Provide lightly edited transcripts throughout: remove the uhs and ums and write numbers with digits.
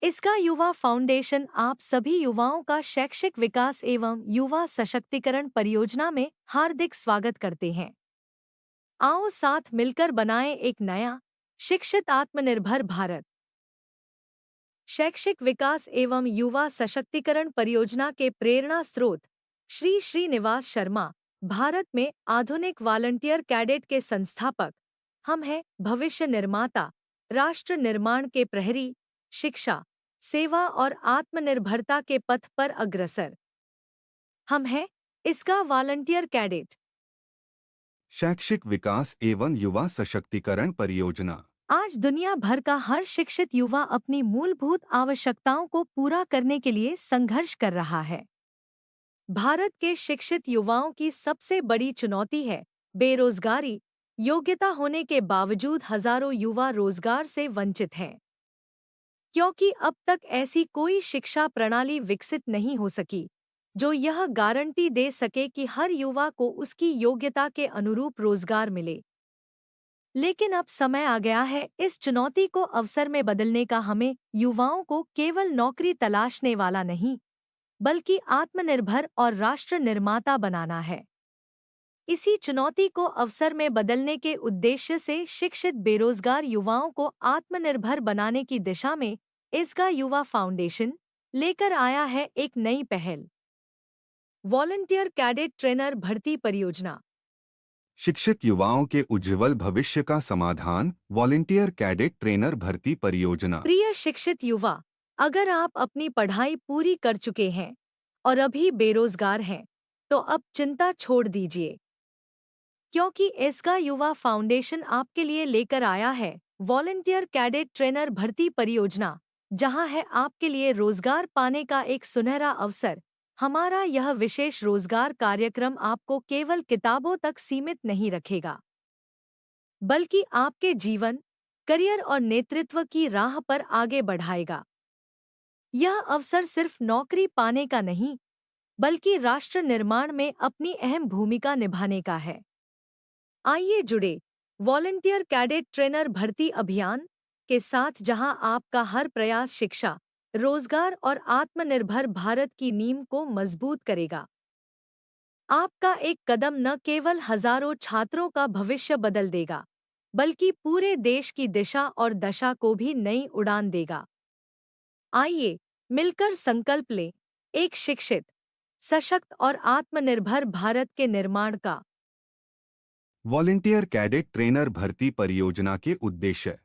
इसका युवा फाउंडेशन आप सभी युवाओं का शैक्षिक विकास एवं युवा सशक्तिकरण परियोजना में हार्दिक स्वागत करते हैं। आओ साथ मिलकर बनाएं एक नया, शिक्षित आत्मनिर्भर भारत। शैक्षिक विकास एवं युवा सशक्तिकरण परियोजना के प्रेरणा स्रोत श्री श्रीनिवास शर्मा भारत में आधुनिक वॉलंटियर कैडेट के संस्थापक। हम हैं भविष्य निर्माता, राष्ट्र निर्माण के प्रहरी, शिक्षा, सेवा और आत्मनिर्भरता के पथ पर अग्रसर। हम हैं इसका वॉलंटियर कैडेट। शैक्षिक विकास एवं युवा सशक्तिकरण परियोजना। आज दुनिया भर का हर शिक्षित युवा अपनी मूलभूत आवश्यकताओं को पूरा करने के लिए संघर्ष कर रहा है। भारत के शिक्षित युवाओं की सबसे बड़ी चुनौती है बेरोजगारी। योग्यता होने के बावजूद हजारों युवा रोजगार से वंचित हैं, क्योंकि अब तक ऐसी कोई शिक्षा प्रणाली विकसित नहीं हो सकी जो यह गारंटी दे सके कि हर युवा को उसकी योग्यता के अनुरूप रोजगार मिले। लेकिन अब समय आ गया है इस चुनौती को अवसर में बदलने का। हमें युवाओं को केवल नौकरी तलाशने वाला नहीं, बल्कि आत्मनिर्भर और राष्ट्र निर्माता बनाना है। इसी चुनौती को अवसर में बदलने के उद्देश्य से शिक्षित बेरोजगार युवाओं को आत्मनिर्भर बनाने की दिशा में इसका युवा फाउंडेशन लेकर आया है एक नई पहल, वॉलंटियर कैडेट ट्रेनर भर्ती परियोजना। शिक्षित युवाओं के उज्ज्वल भविष्य का समाधान, वॉलंटियर कैडेट ट्रेनर भर्ती परियोजना। प्रिय शिक्षित युवा, अगर आप अपनी पढ़ाई पूरी कर चुके हैं और अभी बेरोजगार हैं, तो अब चिंता छोड़ दीजिए, क्योंकि इसका युवा फाउंडेशन आपके लिए लेकर आया है वॉलंटियर कैडेट ट्रेनर भर्ती परियोजना, जहां है आपके लिए रोजगार पाने का एक सुनहरा अवसर। हमारा यह विशेष रोजगार कार्यक्रम आपको केवल किताबों तक सीमित नहीं रखेगा, बल्कि आपके जीवन, करियर और नेतृत्व की राह पर आगे बढ़ाएगा। यह अवसर सिर्फ नौकरी पाने का नहीं, बल्कि राष्ट्र निर्माण में अपनी अहम भूमिका निभाने का है। आइए जुड़े वॉलंटियर कैडेट ट्रेनर भर्ती अभियान के साथ, जहां आपका हर प्रयास शिक्षा, रोजगार और आत्मनिर्भर भारत की नींव को मजबूत करेगा। आपका एक कदम न केवल हजारों छात्रों का भविष्य बदल देगा, बल्कि पूरे देश की दिशा और दशा को भी नई उड़ान देगा। आइए मिलकर संकल्प लें एक शिक्षित, सशक्त और आत्मनिर्भर भारत के निर्माण का। वॉलंटियर कैडेट ट्रेनर भर्ती परियोजना के उद्देश्य: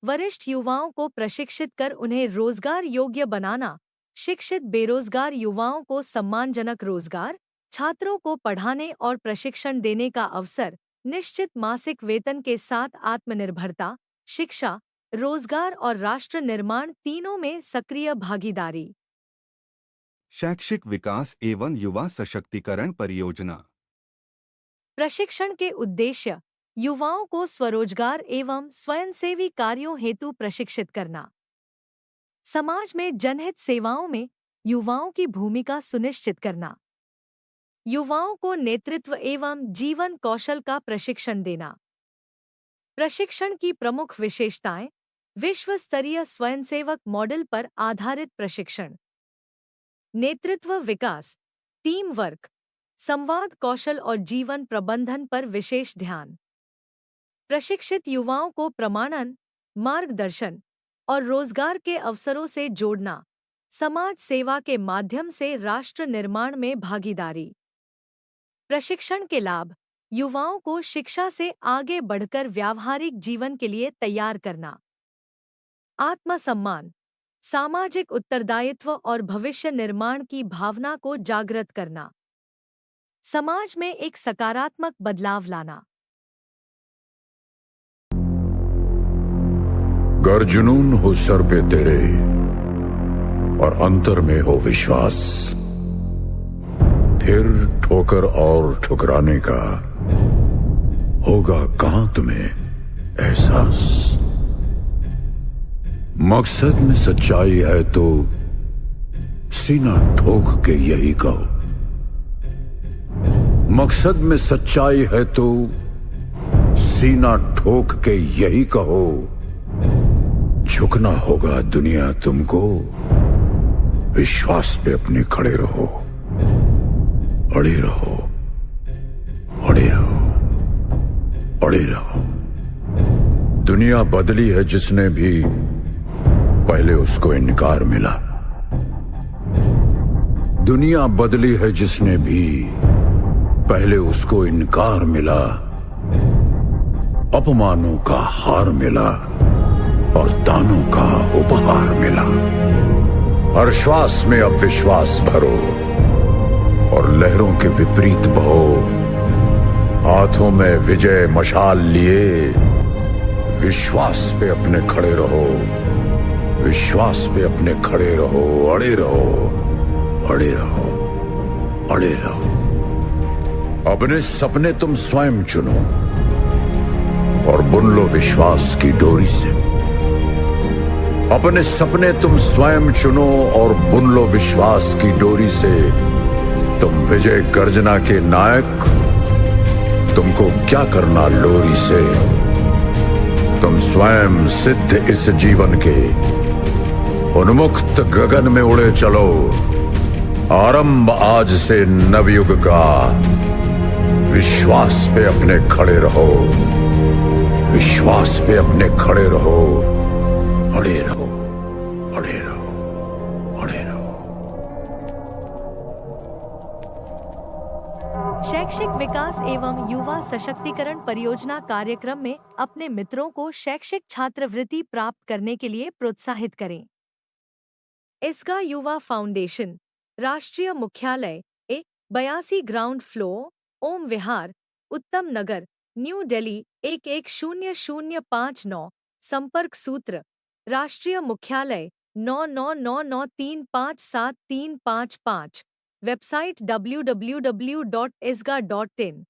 वरिष्ठ युवाओं को प्रशिक्षित कर उन्हें रोजगार योग्य बनाना, शिक्षित बेरोजगार युवाओं को सम्मानजनक रोजगार, छात्रों को पढ़ाने और प्रशिक्षण देने का अवसर, निश्चित मासिक वेतन के साथ आत्मनिर्भरता, शिक्षा, रोजगार और राष्ट्र निर्माण तीनों में सक्रिय भागीदारी। शैक्षिक विकास एवं युवा सशक्तिकरण परियोजना। प्रशिक्षण के उद्देश्य: युवाओं को स्वरोजगार एवं स्वयंसेवी कार्यों हेतु प्रशिक्षित करना, समाज में जनहित सेवाओं में युवाओं की भूमिका सुनिश्चित करना, युवाओं को नेतृत्व एवं जीवन कौशल का प्रशिक्षण देना। प्रशिक्षण की प्रमुख विशेषताएं: विश्व स्तरीय स्वयंसेवक मॉडल पर आधारित प्रशिक्षण, नेतृत्व विकास, टीम वर्क, संवाद कौशल और जीवन प्रबंधन पर विशेष ध्यान। प्रशिक्षित युवाओं को प्रमाणन, मार्गदर्शन और रोजगार के अवसरों से जोड़ना, समाज सेवा के माध्यम से राष्ट्र निर्माण में भागीदारी। प्रशिक्षण के लाभ: युवाओं को शिक्षा से आगे बढ़कर व्यावहारिक जीवन के लिए तैयार करना, आत्मसम्मान, सामाजिक उत्तरदायित्व और भविष्य निर्माण की भावना को जागृत करना, समाज में एक सकारात्मक बदलाव लाना। गर जुनून हो सर पे तेरे और अंतर में हो विश्वास, फिर ठोकर और ठुकराने का होगा कहां तुम्हें एहसास। मकसद में सच्चाई है तो सीना ठोक के यही कहो, मकसद में सच्चाई है तो सीना ठोक के यही कहो, झुकना होगा दुनिया तुमको, विश्वास पे अपने खड़े रहो, अड़े रहो, अड़े रहो, अड़े रहो। दुनिया बदली है जिसने भी पहले उसको इनकार मिला। दुनिया बदली है जिसने भी पहले उसको इनकार मिला, अपमानों का हार मिला और दानों का उपहार मिला। हर श्वास में अब विश्वास भरो और लहरों के विपरीत बहो। हाथों में विजय मशाल लिए विश्वास पे अपने खड़े रहो, विश्वास पे अपने खड़े रहो, अड़े रहो, अड़े रहो, अड़े रहो। अपने सपने तुम स्वयं चुनो और बुन लो विश्वास की डोरी से। अपने सपने तुम स्वयं चुनो और बुन लो विश्वास की डोरी से। तुम विजय गर्जना के नायक, तुमको क्या करना लोरी से। तुम स्वयं सिद्ध इस जीवन के, उन्मुक्त गगन में उड़े चलो। आरंभ आज से नवयुग का, विश्वास पे अपने खड़े रहो, विश्वास पे अपने खड़े रहो, अड़े रहो, अड़े रहो, अड़े रहो। शैक्षिक विकास एवं युवा सशक्तिकरण परियोजना कार्यक्रम में अपने मित्रों को शैक्षिक छात्रवृत्ति प्राप्त करने के लिए प्रोत्साहित करें। इसका युवा फाउंडेशन, राष्ट्रीय मुख्यालय, 82 ग्राउंड फ्लोर, ओम विहार, उत्तम नगर, न्यू दिल्ली 110059। संपर्क सूत्र, राष्ट्रीय मुख्यालय 9999357355। Website www.isga.in।